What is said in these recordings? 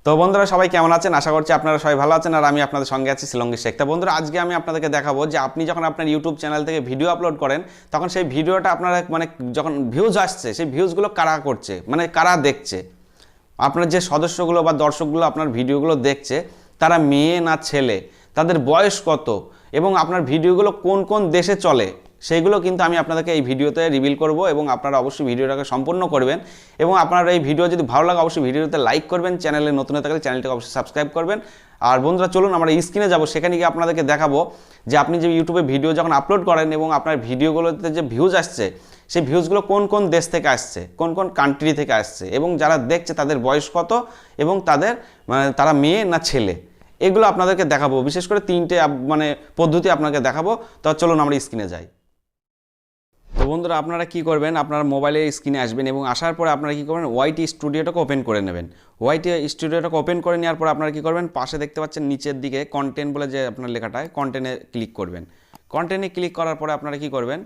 তো বন্ধুরা সবাই কেমন আছেন? আশা করছি আপনারা সবাই ভালো আছেন আর আমি আপনাদের সঙ্গে আছি শিলংগির শেখ। তো বন্ধুরা আজকে আমি আপনাদেরকে দেখাবো যে আপনি যখন আপনার ইউটিউব চ্যানেল থেকে ভিডিও আপলোড করেন তখন সেই ভিডিওটা আপনারা যখন ভিউজ আসছে সেই ভিউজগুলো কারা করছে, কারা দেখছে, আপনার যে সদস্যগুলো বা দর্শকগুলো আপনার ভিডিওগুলো দেখছে তারা মেয়ে না ছেলে, তাদের বয়স কত এবং আপনার ভিডিওগুলো কোন কোন দেশে চলে সেইগুলো কিন্তু আমি আপনাদেরকে এই ভিডিওতে রিভিল করব এবং আপনারা অবশ্যই ভিডিওটাকে সম্পূর্ণ করবেন এবং আপনার এই ভিডিও যদি ভালো লাগে অবশ্যই ভিডিওতে লাইক করবেন, চ্যানেলে নতুন হয়ে থাকলে চ্যানেলটাকে অবশ্যই সাবস্ক্রাইব করবেন। আর বন্ধুরা চলুন আমরা স্ক্রিনে যাব, সেখানে গিয়ে আপনাদেরকে দেখাবো যে আপনি যে ইউটিউবে ভিডিও যখন আপলোড করেন এবং আপনার ভিডিওগুলোতে যে ভিউজ আসছে সেই ভিউজগুলো কোন কোন দেশ থেকে আসছে, কোন কোন কান্ট্রি থেকে আসছে এবং যারা দেখছে তাদের বয়স কত এবং তারা মেয়ে না ছেলে, এগুলো আপনাদেরকে দেখাবো। বিশেষ করে তিনটে পদ্ধতি আপনাকে দেখাবো। তো চলুন আমরা স্ক্রিনে যাই। তো বন্ধুরা আপনারা কি করবেন, আপনারা মোবাইলের স্ক্রিনে আসবেন এবং আসার পরে আপনারা কি করবেন, ওয়াইটি স্টুডিওটাকে ওপেন করে নেবেন। ওয়াইটি স্টুডিওটাকে ওপেন করে নেওয়ার পর আপনারা কি করবেন, পাশে দেখতে পাচ্ছেন নিচের দিকে কন্টেন্ট বলে যে আপনার লেখাটা, কন্টেন্টে ক্লিক করবেন। কন্টেন্টে ক্লিক করার পরে আপনারা কি করবেন,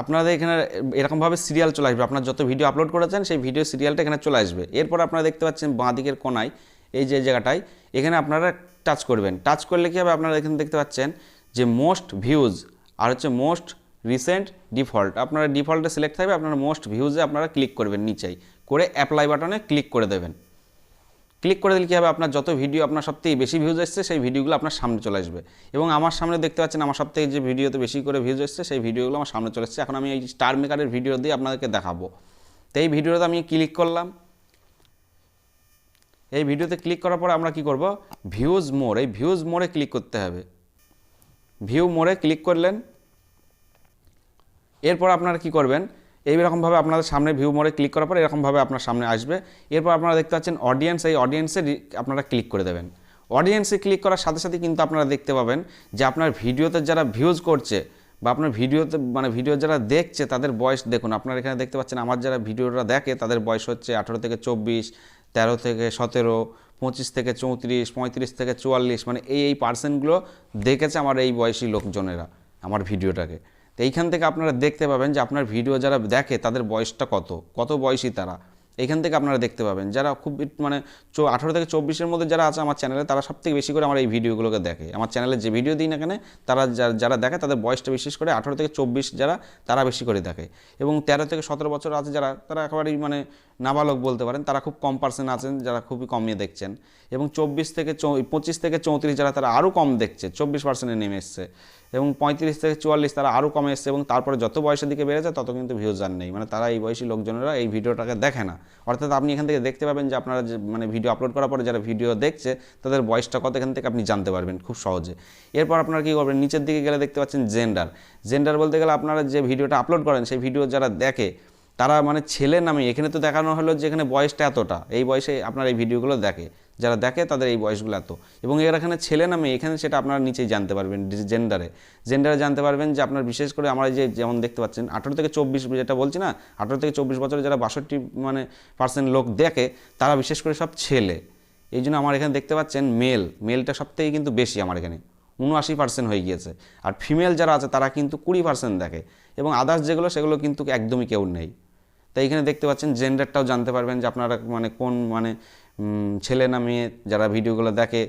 আপনাদের এখানে এরকমভাবে সিরিয়াল চলে আসবে, আপনার যত ভিডিও আপলোড করেছেন সেই ভিডিও সিরিয়ালটা এখানে চলে আসবে। এরপর আপনারা দেখতে পাচ্ছেন বাঁ দিকের কোনায় এই যে জায়গাটায়, এখানে আপনারা টাচ করবেন। টাচ করলে কী হবে, আপনারা এখানে দেখতে পাচ্ছেন যে মোস্ট ভিউজ আর হচ্ছে মোস্ট রিসেন্ট ডিফল্ট, আপনারা ডিফল্টে সিলেক্ট থাকবে, আপনারা মোস্ট ভিউজে আপনারা ক্লিক করবেন, নিচেই করে অ্যাপ্লাই বাটনে ক্লিক করে দেবেন। ক্লিক করে দিলে কী হবে, আপনার যত ভিডিও আপনার সবথেকে বেশি ভিউজ এসছে সেই ভিডিওগুলো আপনার সামনে চলে আসবে এবং আমার সামনে দেখতে পাচ্ছেন আমার সবথেকে যে ভিডিওতে বেশি করে ভিউজ এসছে সেই ভিডিওগুলো আমার সামনে চলে এসছে। এখন আমি এই স্টার মেকারের ভিডিও দিয়ে আপনাদেরকে দেখাবো। তো এই ভিডিওতে আমি ক্লিক করলাম। এই ভিডিওতে ক্লিক করার পরে আমরা কি করব, ভিউজ মোর, এই ভিউজ মোরে ক্লিক করতে হবে। ভিউ মোরে ক্লিক করলেন, এরপর আপনারা কি করবেন, এইরকমভাবে আপনাদের সামনে ভিউ মোড়ে ক্লিক করার পর এরকমভাবে আপনার সামনে আসবে। এরপর আপনারা দেখতে পাচ্ছেন অডিয়েন্স, এই অডিয়েন্সে আপনারা ক্লিক করে দেবেন। অডিয়েন্সে ক্লিক করার সাথে সাথে কিন্তু আপনারা দেখতে পাবেন যে আপনার ভিডিওতে যারা ভিউজ করছে বা আপনার ভিডিওতে ভিডিও যারা দেখছে তাদের বয়স দেখুন। আপনারা এখানে দেখতে পাচ্ছেন আমার যারা ভিডিওটা দেখে তাদের বয়স হচ্ছে 18 থেকে 24, 13 থেকে 17, 25 থেকে 34, 35 থেকে 44, এই পার্সেন্টগুলো দেখেছে আমার এই বয়সী লোকজনেরা আমার ভিডিওটাকে। তো এইখান থেকে আপনারা দেখতে পাবেন যে আপনার ভিডিও যারা দেখে তাদের বয়সটা কত বয়সী তারা, এইখান থেকে আপনারা দেখতে পাবেন। যারা খুব 18 থেকে 24-এর মধ্যে যারা আছে আমার চ্যানেলে তারা সবথেকে বেশি করে আমার এই ভিডিওগুলোকে দেখে। আমার চ্যানেলে যে ভিডিও দিই না কেন তারা যারা দেখে তাদের বয়সটা বিশেষ করে 18 থেকে 24 যারা, তারা বেশি করে দেখে। এবং 13 থেকে 17 বছর আছে যারা, তারা একেবারেই নাবালক বলতে পারেন, তারা খুব কম পার্সেন্ট আছেন যারা খুবই কমিয়ে দেখছেন। এবং 25 থেকে 34 যারা, তারা আরও কম দেখছে, 24%-এ নেমে এসছে। এবং 35 থেকে 44 তারা আরও কমে এসছে এবং তারপরে যত বয়সের দিকে বেড়েছে তত কিন্তু ভিউজ আর নেই, তারা এই বয়সী লোকজনেরা এই ভিডিওটাকে দেখে না। অর্থাৎ আপনি এখান থেকে দেখতে পাবেন যে আপনারা যে ভিডিও আপলোড করার পরে যারা ভিডিও দেখছে তাদের বয়সটা কত, এখান থেকে আপনি জানতে পারবেন খুব সহজে। এরপর আপনারা কী করবেন, নিচের দিকে গেলে দেখতে পাচ্ছেন জেন্ডার বলতে গেলে আপনারা যে ভিডিওটা আপলোড করেন সেই ভিডিও যারা দেখে তারা ছেলে নামে, এখানে তো দেখানো হলো যে এখানে বয়সটা এতটা, এই বয়সে আপনার এই ভিডিওগুলো দেখে, যারা দেখে তাদের এই বয়সগুলো এত, এবং এখানে ছেলে নামে এখানে সেটা আপনারা নিচেই জানতে পারবেন। জেন্ডারে জানতে পারবেন যে আপনার বিশেষ করে আমরা যেমন দেখতে পাচ্ছেন 18 থেকে 24 যেটা বলছি না, 18 থেকে 24 বছরে যারা 62% লোক দেখে তারা বিশেষ করে সব ছেলে। এই জন্য আমার এখানে দেখতে পাচ্ছেন মেলটা সবথেকে কিন্তু বেশি, আমার এখানে 79% হয়ে গিয়েছে। আর ফিমেল যারা আছে তারা কিন্তু 20% দেখে এবং আদার্স যেগুলো সেগুলো কিন্তু একদমই কেউ নেই। তাই এখানে দেখতে পাচ্ছেন জেন্ডারটাও জানতে পারবেন যে আপনারা কোন ছেলে না মেয়ে যারা ভিডিওগুলো দেখে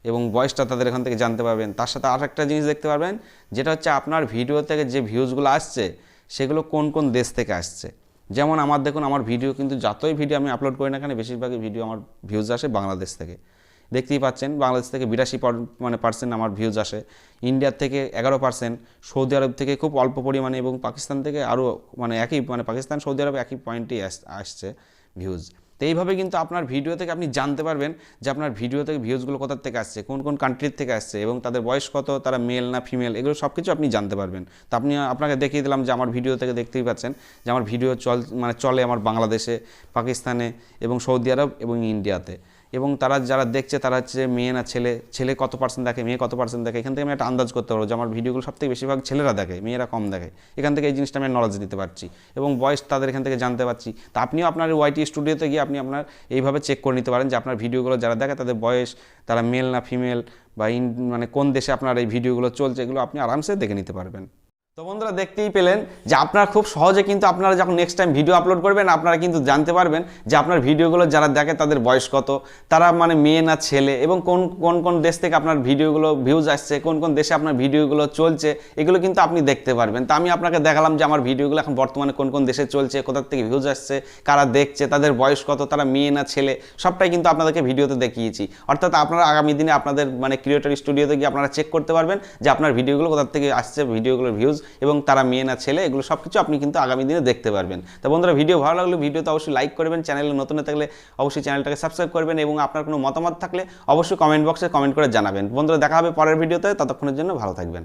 এবং বয়সটা তাদের এখান থেকে জানতে পারবেন। তার সাথে আর একটা জিনিস দেখতে পারবেন যেটা হচ্ছে আপনার ভিডিও থেকে যে ভিউজগুলো আসছে সেগুলো কোন কোন দেশ থেকে আসছে। যেমন দেখুন আমার ভিডিও কিন্তু যতই ভিডিও আমি আপলোড করি না কেন বেশিরভাগই ভিডিও আমার ভিউজ আসে বাংলাদেশ থেকে। দেখতেই পাচ্ছেন বাংলাদেশ থেকে 82% আমার ভিউজ আসে, ইন্ডিয়ার থেকে 11%, সৌদি আরব থেকে খুব অল্প পরিমাণে এবং পাকিস্তান থেকে আরও একই পাকিস্তান সৌদি আরব একই পয়েন্টেই আসছে ভিউজ। তো এইভাবে কিন্তু আপনার ভিডিও থেকে আপনি জানতে পারবেন যে আপনার ভিডিও থেকে ভিউজগুলো কোথা থেকে আসছে, কোন কোন কান্ট্রির থেকে আসছে এবং তাদের বয়স কত, তারা মেল না ফিমেল, এগুলো সব কিছু আপনি জানতে পারবেন। তো আপনাকে দেখিয়ে দিলাম যে আমার ভিডিও থেকে দেখতেই পাচ্ছেন যে আমার ভিডিও চলে আমার বাংলাদেশে, পাকিস্তানে এবং সৌদি আরব এবং ইন্ডিয়াতে। এবং তারা যারা দেখছে তারা হচ্ছে মেয়ে না ছেলে কত পার্সেন্ট দেখে, মেয়ে কত পার্সেন্ট দেখে, এখান থেকে আমি একটা আন্দাজ করতে পারবো যে আমার ভিডিওগুলো সবথেকে বেশিরভাগ ছেলেরা দেখে, মেয়েরা কম দেখে। এখান থেকে এই জিনিসটা আমি নলেজ নিতে পারছি এবং বয়স তাদের এখান থেকে জানতে পারছি। তো আপনিও আপনার ওয়াইটি স্টুডিওতে গিয়ে আপনি আপনার এইভাবে চেক করে নিতে পারেন যে আপনার ভিডিওগুলো যারা দেখে তাদের বয়স, তারা মেল না ফিমেল বা কোন দেশে আপনার এই ভিডিওগুলো চলছে, এগুলো আপনি আরামসে দেখে নিতে পারবেন। তো বন্ধুরা দেখতেই পেলেন যে আপনারা খুব সহজে কিন্তু আপনারা যখন নেক্সট টাইম ভিডিও আপলোড করবেন আপনারা কিন্তু জানতে পারবেন যে আপনার ভিডিওগুলো যারা দেখে তাদের বয়স কত, তারা মানে মেয়ে না ছেলে, এবং কোন কোন কোন দেশ থেকে আপনার ভিডিওগুলো ভিউজ আসছে, কোন কোন দেশে আপনার ভিডিওগুলো চলছে, এগুলো কিন্তু আপনি দেখতে পারবেন। তো আমি আপনাকে দেখালাম যে আমার ভিডিওগুলো এখন বর্তমানে কোন কোন দেশে চলছে, কোথা থেকে ভিউজ আসছে, কারা দেখছে, তাদের বয়স কত, তারা মেয়ে না ছেলে, সবটাই কিন্তু আপনাদেরকে ভিডিওতে দেখিয়েছি। অর্থাৎ আপনারা আগামী দিনে আপনাদের মানে ক্রিয়েটর স্টুডিওতে গিয়ে আপনারা চেক করতে পারবেন যে আপনার ভিডিওগুলো কোথা থেকে আসছে, ভিডিওগুলোর ভিউজ এবং তারা মেয়ে না ছেলে, এগুলো সব কিছু আপনি কিন্তু আগামী দিনে দেখতে পারবেন। তো বন্ধুরা ভিডিও ভালো লাগলে ভিডিওতে অবশ্যই লাইক করবেন, চ্যানেলে নতুন থাকলে অবশ্যই চ্যানেলটাকে সাবস্ক্রাইব করবেন এবং আপনার কোনো মতামত থাকলে অবশ্যই কমেন্ট বক্সে কমেন্ট করে জানাবেন। বন্ধুরা দেখা হবে পরের ভিডিওতে, ততক্ষণের জন্য ভালো থাকবেন।